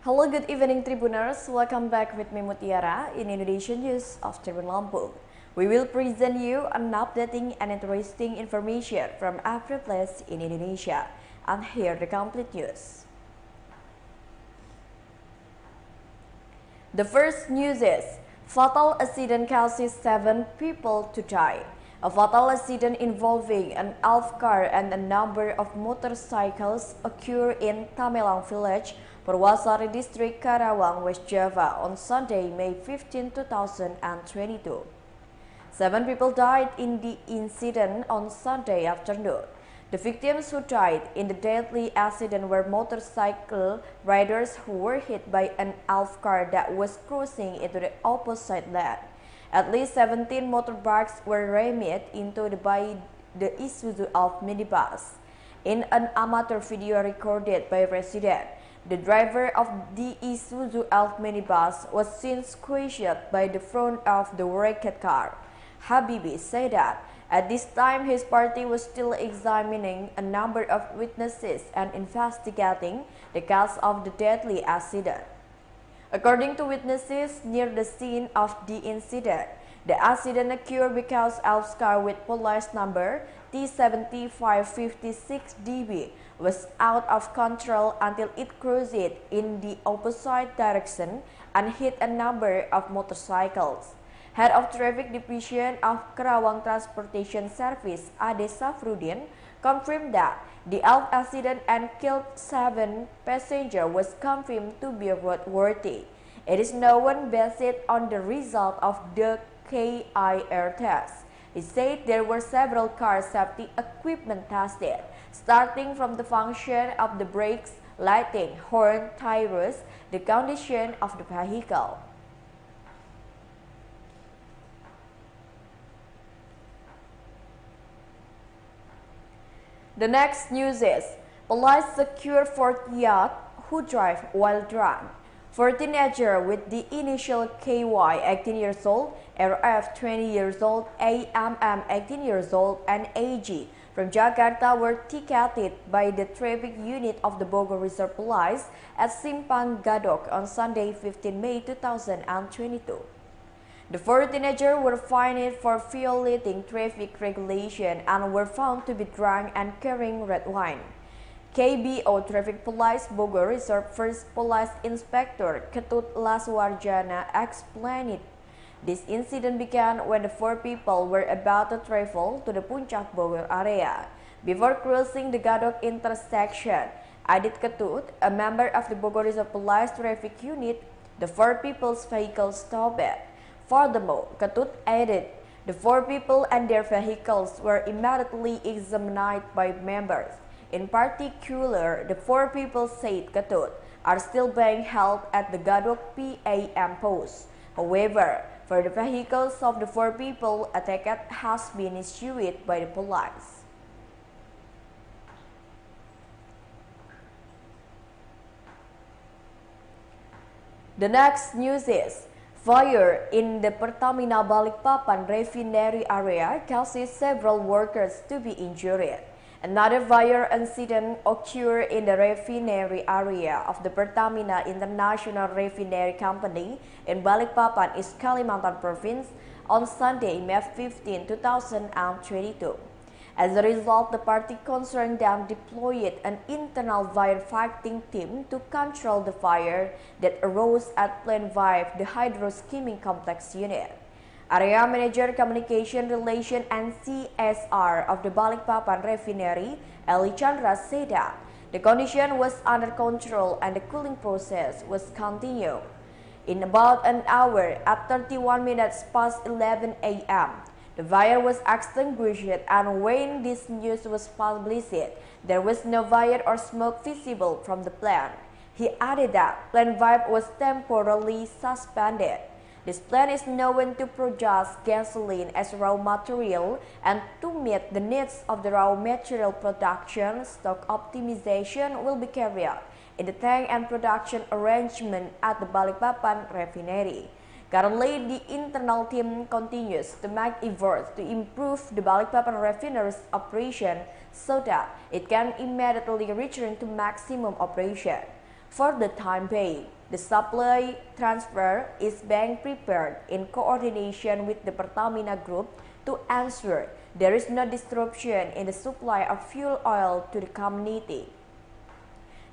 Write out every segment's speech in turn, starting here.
Hello, good evening Tribuners. Welcome back with me Mutiara in Indonesian News of Tribun Lampung. We will present you an updating and interesting information from every place in Indonesia. And here the complete news. The first news is fatal accident causes 7 people to die. A fatal accident involving an Alf car and a number of motorcycles occurred in Tamelang Village, Purwasari District, Karawang, West Java on Sunday, May 15, 2022. 7 people died in the incident on Sunday afternoon. The victims who died in the deadly accident were motorcycle riders who were hit by an Alf car that was crossing into the opposite lane. At least 17 motorbikes were rammed into by the Isuzu Alf minibus. In an amateur video recorded by residents, the driver of the Isuzu Alf minibus was seen squished by the front of the wrecked car. Habibi said that at this time his party was still examining a number of witnesses and investigating the cause of the deadly accident. According to witnesses near the scene of the incident, the accident occurred because Alf's car with police number T7556DB was out of control until it cruised in the opposite direction and hit a number of motorcycles. Head of Traffic Division of Karawang Transportation Service, Ade Safrudin, confirmed that the Alf accident and killed 7 passengers was confirmed to be roadworthy. It is known based on the result of the KIR test. He said there were several car safety equipment tested, starting from the function of the brakes, lighting, horn, tires, the condition of the vehicle. The next news is police secure 4 yacht who drive while drunk. 4 teenagers with the initial KY 18 years old, RF 20 years old, AMM 18 years old, and AG from Jakarta were ticketed by the traffic unit of the Bogor Reserve Police at Simpang Gadog on Sunday, 15 May 2022. The 4 teenagers were fined for violating traffic regulation and were found to be drunk and carrying red wine. KBO Traffic Police Bogor Reserve First Police Inspector Ketut Laswarjana explained this incident began when the 4 people were about to travel to the Puncak Bogor area. Before crossing the Gadog intersection, added Ketut, a member of the Bogor Reserve Police Traffic Unit, the 4 people's vehicle stopped. Furthermore, Ketut added, the 4 people and their vehicles were immediately examined by members. In particular, the 4 people, said Ketut, are still being held at the Gadog PAM post. However, for the vehicles of the 4 people, a ticket has been issued by the police. The next news is fire in the Pertamina Balikpapan refinery area causes several workers to be injured. Another fire incident occurred in the refinery area of the Pertamina International Refinery Company in Balikpapan, East Kalimantan Province on Sunday, May 15, 2022. As a result, the party concerned then deployed an internal firefighting team to control the fire that arose at Plant 5, the hydro-skimming complex unit. Area Manager Communication Relation and CSR of the Balikpapan Refinery, Eli Chandra, said that the condition was under control and the cooling process was continued. In about an hour, at 31 minutes past 11 a.m., the fire was extinguished, and when this news was published, there was no fire or smoke visible from the plant. He added that Plant 5 was temporarily suspended. This plant is known to produce gasoline as raw material, and to meet the needs of the raw material production, stock optimization will be carried out in the tank and production arrangement at the Balikpapan refinery. Currently, the internal team continues to make efforts to improve the Balikpapan refinery's operation so that it can immediately return to maximum operation. For the time being, The supply transfer is being prepared in coordination with the Pertamina Group to ensure there is no disruption in the supply of fuel oil to the community.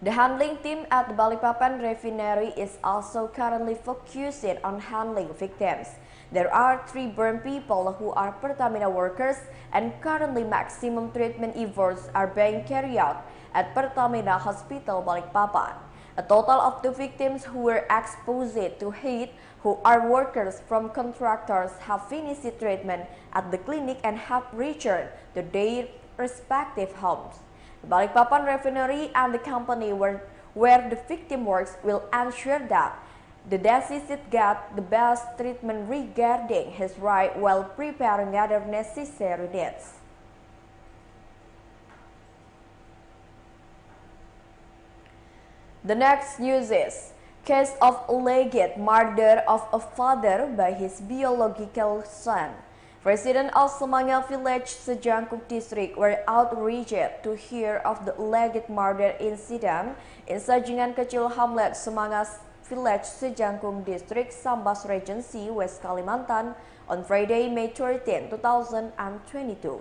The handling team at the Balikpapan refinery is also currently focusing on handling victims. There are 3 burned people who are Pertamina workers, and currently maximum treatment efforts are being carried out at Pertamina Hospital Balikpapan. A total of 2 victims who were exposed to heat, who are workers from contractors, have finished treatment at the clinic and have returned to their respective homes. The Balikpapan refinery and the company where the victim works will ensure that the deceased get the best treatment regarding his right while preparing other necessary needs. The next news is case of alleged murder of a father by his biological son. Residents of Tamelang Village, Sejangkung District were outraged to hear of the alleged murder incident in Sajingan Kecil Hamlet, Tamelang Village, Sejangkung District, Sambas Regency, West Kalimantan on Friday, May 13, 2022.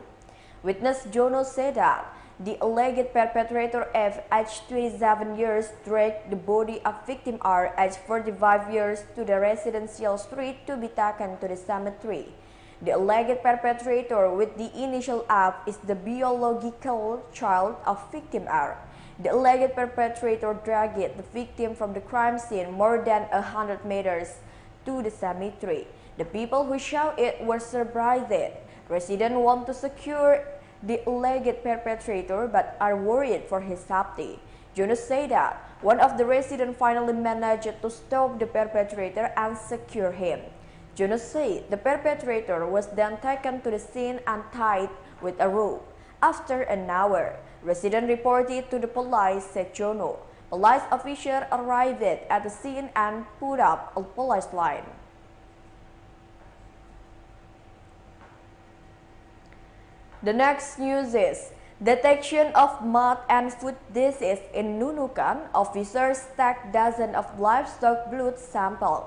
Witness Jono said that the alleged perpetrator F, aged 27 years, dragged the body of victim R, aged 45 years, to the residential street to be taken to the cemetery. The alleged perpetrator with the initial F is the biological child of victim R. The alleged perpetrator dragged the victim from the crime scene more than 100 meters to the cemetery. The people who saw it were surprised. Residents want to secure the alleged perpetrator but are worried for his safety. Jonas said that one of the residents finally managed to stop the perpetrator and secure him. Jonas said the perpetrator was then taken to the scene and tied with a rope. After an hour, residents reported to the police, said Jono. Police officers arrived at the scene and put up a police line. The next news is detection of mouth and foot disease in Nunukan. Officers take dozens of livestock blood samples.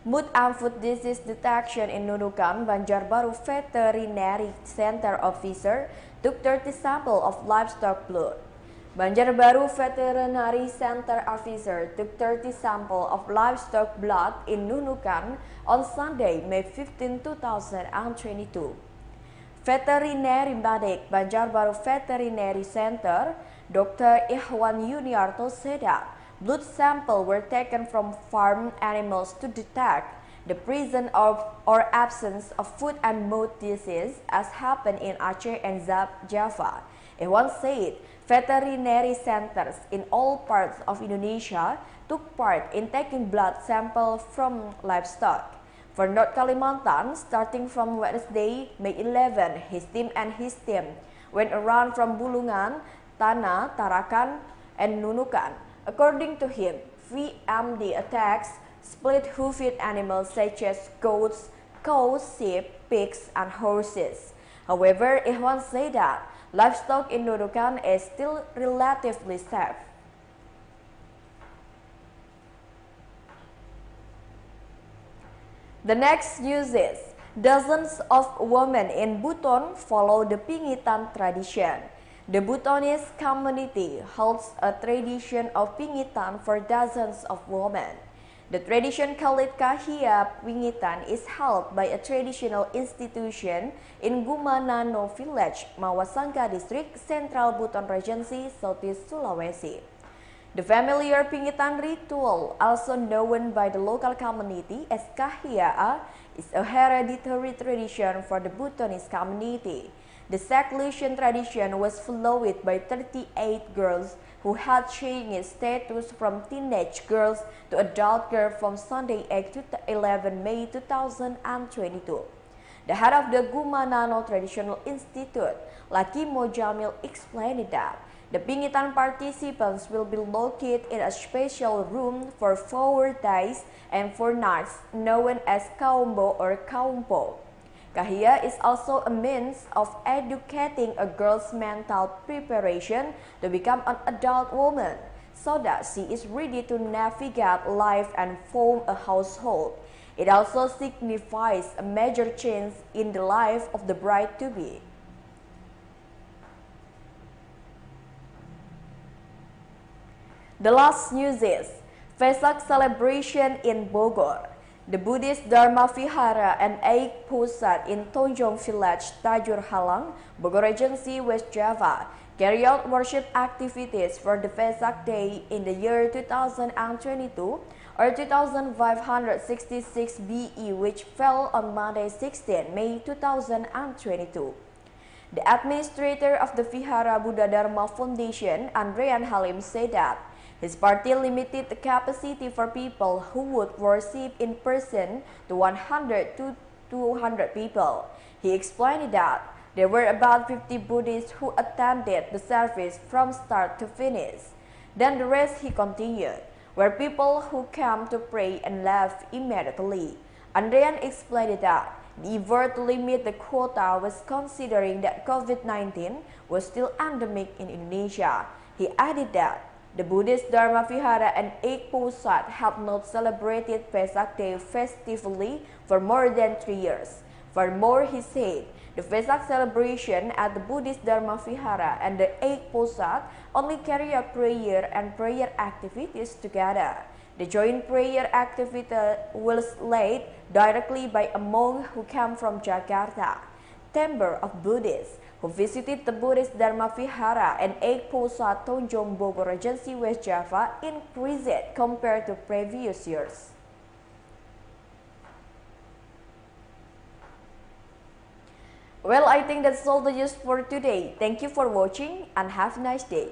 Mouth and foot disease detection in Nunukan, Banjarbaru Veterinary Center officer took 30 samples of livestock blood. Banjarbaru Veterinary Center officer took 30 samples of livestock blood in Nunukan on Sunday, May 15, 2022. Veterinary medic Banjarbaru Veterinary Center, Dr. Ihwan Yuniarto said that blood samples were taken from farm animals to detect the presence of or absence of foot and mouth disease as happened in Aceh and Java. Ihwan said veterinary centers in all parts of Indonesia took part in taking blood samples from livestock. For North Kalimantan, starting from Wednesday, May 11, his team went around from Bulungan, Tanah, Tarakan, and Nunukan. According to him, VMD attacks split-hoofed animals such as goats, cows, sheep, pigs, and horses. However, Ihwan said that livestock in Nunukan is still relatively safe. The next news is dozens of women in Buton follow the Pingitan tradition. The Butonese community holds a tradition of Pingitan for dozens of women. The tradition called Kahia Pingitan is held by a traditional institution in Gumanano Village, Mawasangka District, Central Buton Regency, Southeast Sulawesi. The familiar Pingitan ritual, also known by the local community as Kahia, is a hereditary tradition for the Butonese community. The seclusion tradition was followed by 38 girls who had changed status from teenage girls to adult girls from Sunday 8 to 11 May 2022. The head of the Gumanano Traditional Institute, Laki Mojamil, explained that the Pingitan participants will be located in a special room for 4 days and 4 nights, known as Kaumbo or Kaumpo. Kahia is also a means of educating a girl's mental preparation to become an adult woman. so that she is ready to navigate life and form a household. It also signifies a major change in the life of the bride-to-be. The last news is Vesak celebration in Bogor. The Buddhist Dharma Vihara and Eik Pusat in Tamelang Village, Tajur Halang, Bogor Regency, West Java, carry out worship activities for the Vesak Day in the year 2022 or 2566 BE, which fell on Monday 16 May 2022. The administrator of the Vihara Buddha Dharma Foundation, Andrean Halim, said that his party limited the capacity for people who would worship in person to 100 to 200 people. He explained that there were about 50 Buddhists who attended the service from start to finish. Then the rest, he continued, were people who came to pray and left immediately. Andrean explained that the effort to limit the quota was considering that COVID-19 was still endemic in Indonesia. He added that the Buddhist Dharma Vihara and Eik Pusat have not celebrated Vesak Day festively for more than 3 years. Furthermore, he said, the Vesak celebration at the Buddhist Dharma Vihara and the Eik Pusat only carry out prayer and prayer activities together. The joint prayer activity was led directly by a monk who came from Jakarta. Temple of Buddhists who visited the Buddhist Dharma Vihara and Eik Pusat Tonjong Bogor Regency, West Java increased compared to previous years. Well, I think that's all the news for today. Thank you for watching and have a nice day.